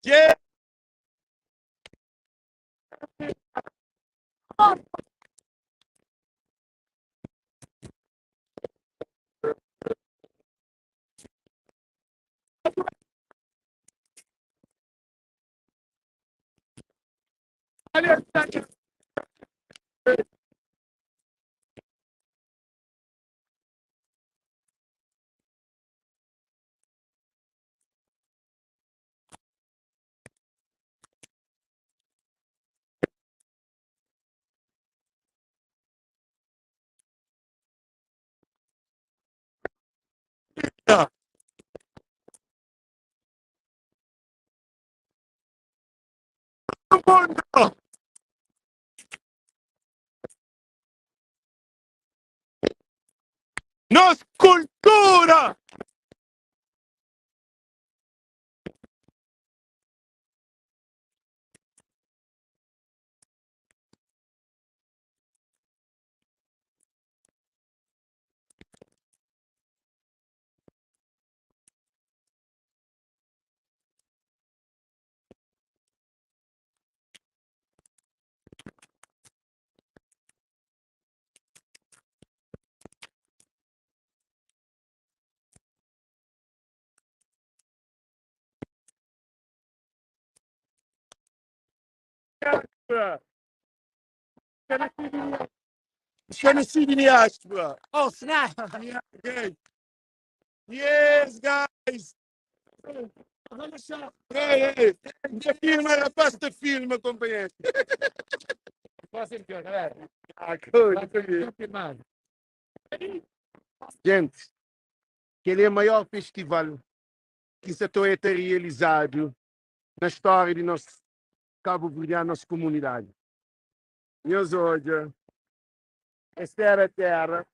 Yeah. No scultura! Gonna see the ass, bro. Oh, snap. Yeah, okay. Yes, guys. Hey, hey. The film era basta film, companheiro. Posso ir, galera? Ah, coisa. Gente, aquele é o maior festival que se tem realizado na história de nosso Cabo Verde, nossa comunidade. Meus olhos, esta era a terra.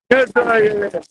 Yes, I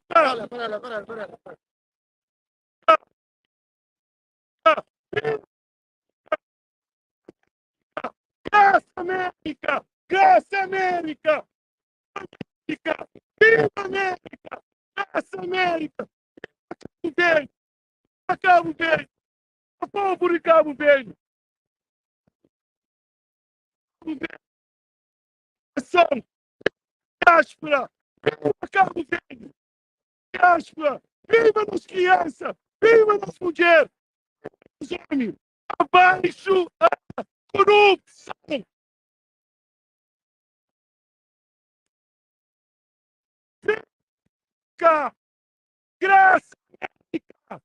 Parala, parala, parala, parala. Graça América! Graça América! América! Viva América! Graça América! Cabo Verde! A Cabo Verde! O povo de Cabo Verde! Cabo Verde! Ação! Diáspora! Viva Cabo Verde! Diáspora! Viva as crianças! Viva as mulheres! Os homens! Abaixo a corrupção! Viva! Graça América!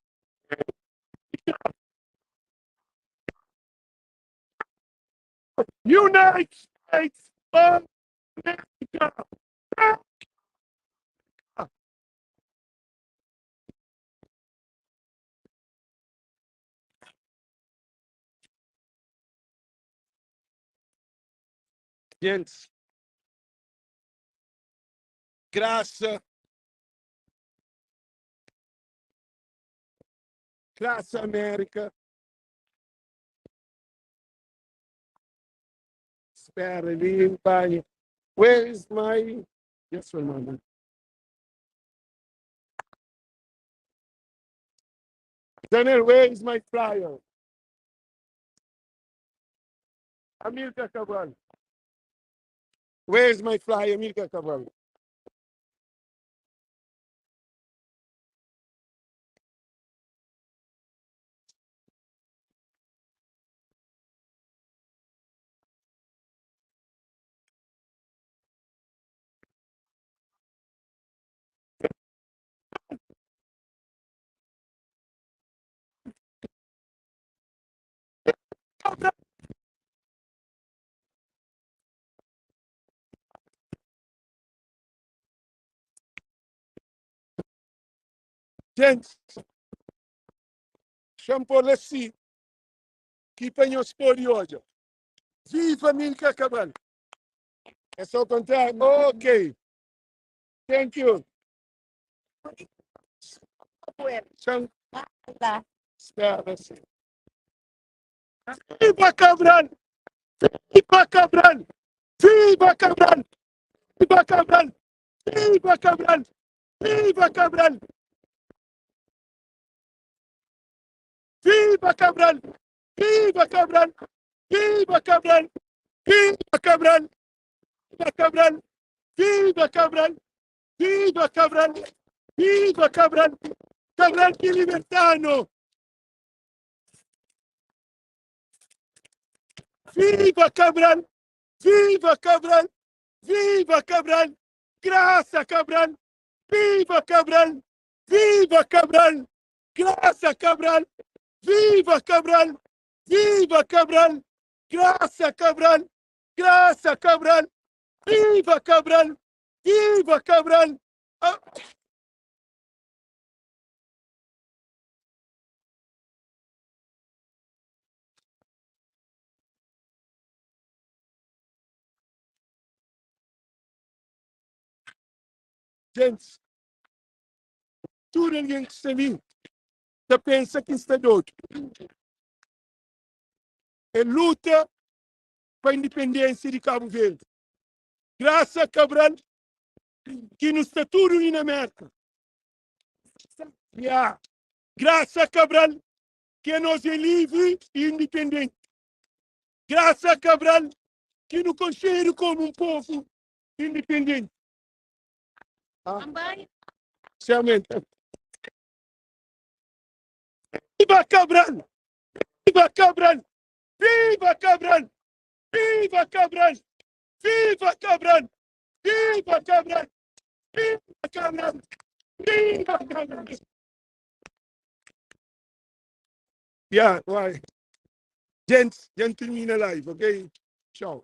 United States of America! Gente, graça, graça América. Espera ali, pai. Where is my... Yes, Fernanda. Daniel, where is my flyer? Amilcar Cabral. Where is my flyer, Amilcar Cabral? Gente, Champolessi, que penho spori hoje. Viva Amilcar Cabral. É só contar. Ok. Thank you. Espera assim. Viva Cabral! Viva Cabral! Viva Cabral! Viva Cabral! Viva Cabral! Viva Cabral! Viva Cabral! Viva Cabral! Viva Cabral! Viva Cabral! Viva Cabral! Viva Cabral! Viva Cabral! Viva Cabral! Cabral que libertano! Viva Cabral! Viva Cabral! Viva Cabral! Graça Cabral! Viva Cabral! Viva Cabral! Graça Cabral! Viva Cabral! Viva Cabral! Graça Cabral! Graça Cabral! Viva Cabral! Viva Cabral! Ah, gente, tudo ninguém que está ali, você pensa que está doido. É luta para a independência de Cabo Verde. Graças a Cabral, que nos está tudo ali na América. Yeah. Graças a Cabral, que nós é livre e independente. Graças a Cabral, que nos considera como um povo independente. Ah, realmente. Viva Cabral! Viva Cabral! Viva Cabral! Viva Cabral! Viva Cabral! Viva Cabral! Viva Cabral! Viva Cabral! Yeah, right. Gents, termina live, ok? Ciao.